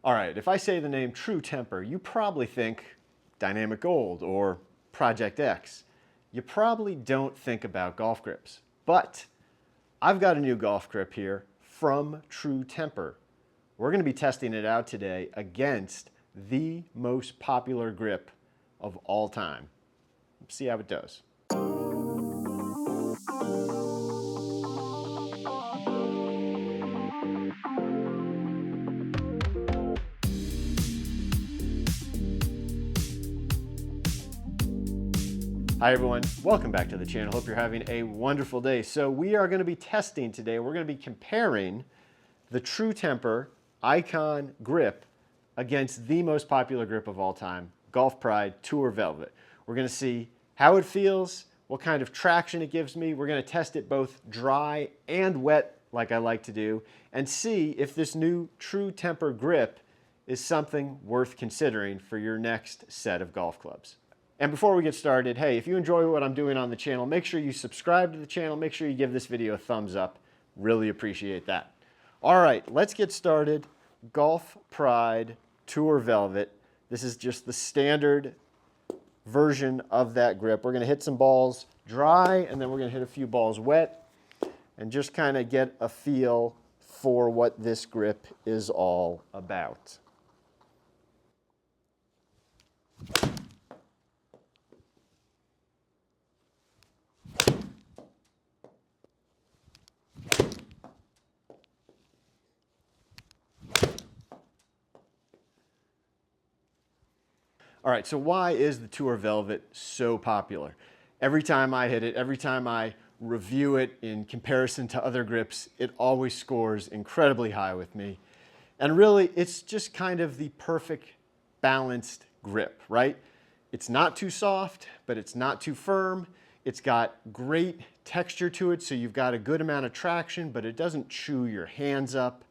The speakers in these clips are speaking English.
All right, if I say the name True Temper, you probably think Dynamic Gold or Project X. You probably don't think about golf grips. But I've got a new golf grip here from True Temper. We're going to be testing it out today against the most popular grip of all time. Let's see how it does. Hi everyone, welcome back to the channel. Hope you're having a wonderful day. So we are going to be testing today, we're going to be comparing the True Temper Icon grip against the most popular grip of all time, Golf Pride Tour Velvet. We're going to see how it feels, what kind of traction it gives me. We're going to test it both dry and wet like I like to do, and see if this new True Temper grip is something worth considering for your next set of golf clubs. And before we get started, hey, if you enjoy what I'm doing on the channel, make sure you subscribe to the channel, make sure you give this video a thumbs up. Really appreciate that. All right, let's get started. Golf Pride Tour Velvet. This is just the standard version of that grip. We're gonna hit some balls dry, and then we're gonna hit a few balls wet, and just kind of get a feel for what this grip is all about. All right, so why is the Tour Velvet so popular? Every time I hit it, every time I review it in comparison to other grips, it always scores incredibly high with me. And really, it's just kind of the perfect balanced grip, right? It's not too soft, but it's not too firm. It's got great texture to it, so you've got a good amount of traction, but it doesn't chew your hands up.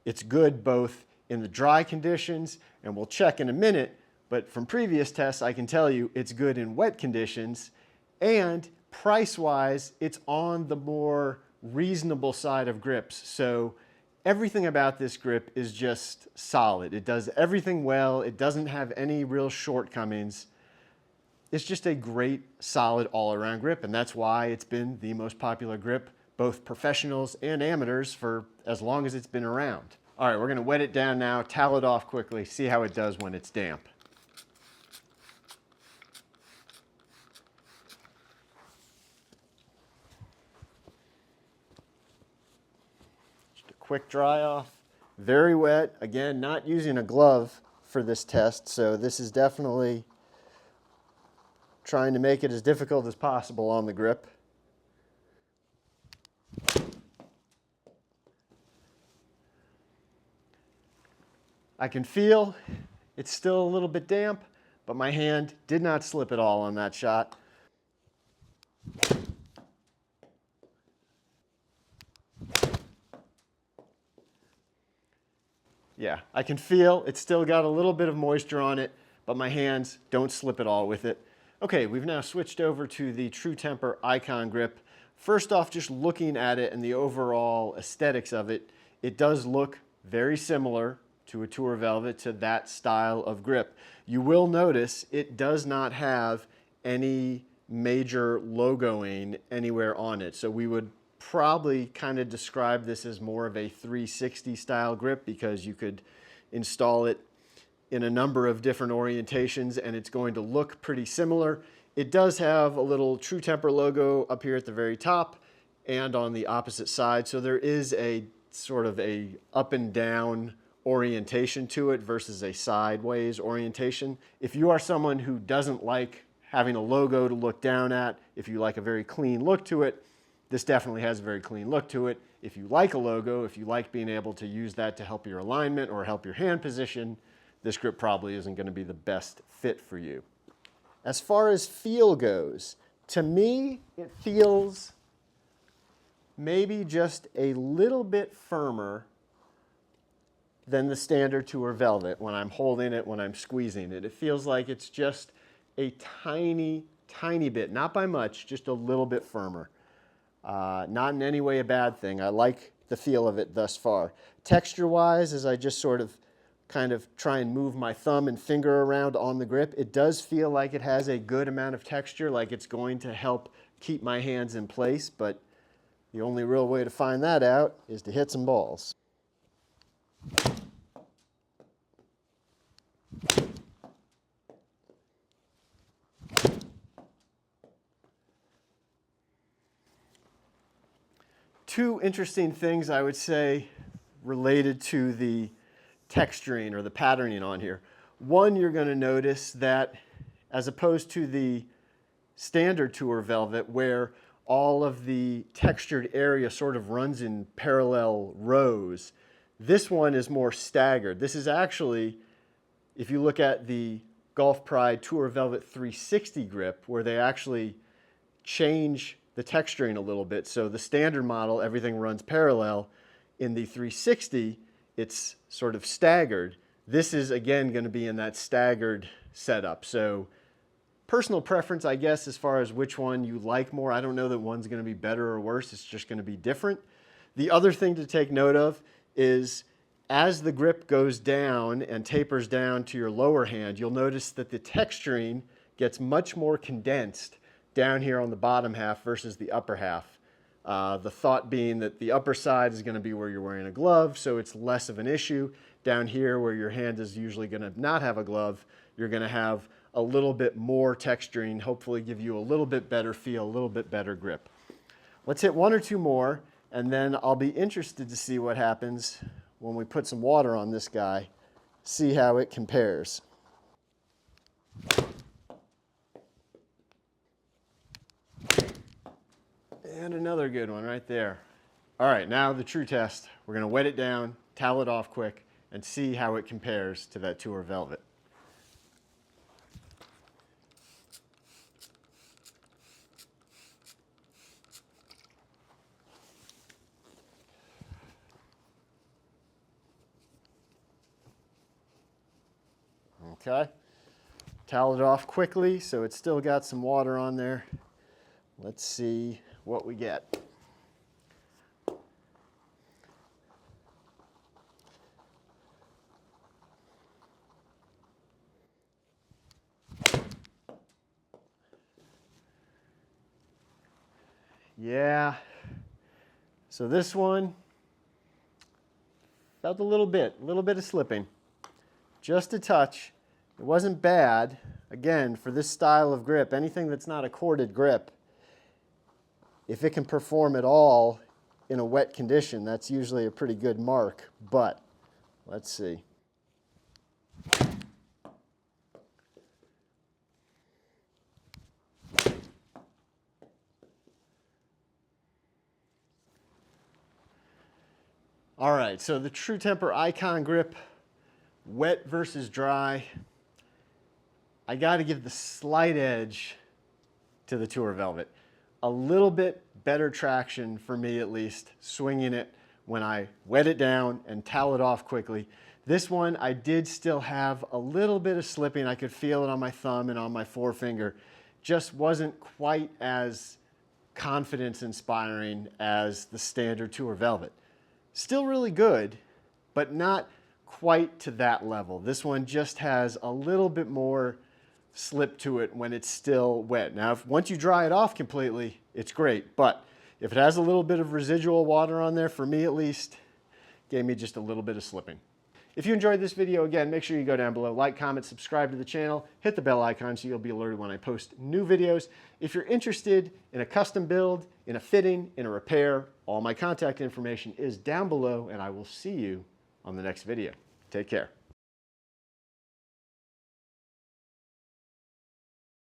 It's good both in the dry conditions, and we'll check in a minute, but from previous tests, I can tell you it's good in wet conditions, and price-wise, it's on the more reasonable side of grips. So everything about this grip is just solid. It does everything well. It doesn't have any real shortcomings. It's just a great, solid all-around grip, and that's why it's been the most popular grip, both professionals and amateurs, for as long as it's been around. All right, we're gonna wet it down now, towel it off quickly, see how it does when it's damp. Quick dry off, very wet. Again, not using a glove for this test, so this is definitely trying to make it as difficult as possible on the grip. I can feel it's still a little bit damp, but my hand did not slip at all on that shot. Yeah, I can feel it's still got a little bit of moisture on it, but my hands don't slip at all with it. Okay, we've now switched over to the True Temper Icon grip. First off, just looking at it and the overall aesthetics of it, it does look very similar to a Tour Velvet, to that style of grip. You will notice it does not have any major logoing anywhere on it. So we would probably kind of describe this as more of a 360 style grip, because you could install it in a number of different orientations and it's going to look pretty similar. It does have a little True Temper logo up here at the very top and on the opposite side. So there is a sort of a up and down orientation to it versus a sideways orientation. If you are someone who doesn't like having a logo to look down at, if you like a very clean look to it, this definitely has a very clean look to it. If you like a logo, if you like being able to use that to help your alignment or help your hand position, this grip probably isn't going to be the best fit for you. As far as feel goes, to me, it feels maybe just a little bit firmer than the standard Tour Velvet when I'm holding it, when I'm squeezing it. It feels like it's just a tiny, tiny bit, not by much, just a little bit firmer. Not in any way a bad thing. I like the feel of it thus far. Texture-wise, as I just sort of kind of try and move my thumb and finger around on the grip, it does feel like it has a good amount of texture, like it's going to help keep my hands in place, but the only real way to find that out is to hit some balls. Two interesting things I would say related to the texturing or the patterning on here. One, you're going to notice that as opposed to the standard Tour Velvet where all of the textured area sort of runs in parallel rows, this one is more staggered. This is actually, if you look at the Golf Pride Tour Velvet 360 grip, where they actually change the texturing a little bit. So the standard model, everything runs parallel. In the 360, it's sort of staggered. This is, again, going to be in that staggered setup. So personal preference, I guess, as far as which one you like more. I don't know that one's going to be better or worse. It's just going to be different. The other thing to take note of is as the grip goes down and tapers down to your lower hand, you'll notice that the texturing gets much more condensed down here on the bottom half versus the upper half. The thought being that the upper side is going to be where you're wearing a glove, so it's less of an issue. Down here where your hand is usually going to not have a glove, you're going to have a little bit more texturing, hopefully give you a little bit better feel, a little bit better grip. Let's hit one or two more, and then I'll be interested to see what happens when we put some water on this guy, see how it compares. And another good one right there. All right, now the true test. We're going to wet it down, towel it off quick, and see how it compares to that Tour Velvet. Okay, towel it off quickly so it's still got some water on there. Let's see what we get. Yeah, so this one felt a little bit of slipping, just a touch. It wasn't bad. Again, for this style of grip, anything that's not a corded grip, if it can perform at all in a wet condition, that's usually a pretty good mark. But let's see. All right, so the True Temper Icon grip, wet versus dry. I got to give the slight edge to the Tour Velvet. A little bit better traction for me, at least, swinging it when I wet it down and towel it off quickly. This one, I did still have a little bit of slipping. I could feel it on my thumb and on my forefinger. Just wasn't quite as confidence-inspiring as the standard Tour Velvet. Still really good, but not quite to that level. This one just has a little bit more slip to it when it's still wet. Now, once you dry it off completely, it's great, but if it has a little bit of residual water on there, for me at least, gave me just a little bit of slipping. If you enjoyed this video, again, make sure you go down below, like, comment, subscribe to the channel, hit the bell icon so you'll be alerted when I post new videos. If you're interested in a custom build, in a fitting, in a repair, all my contact information is down below, and I will see you on the next video. Take care.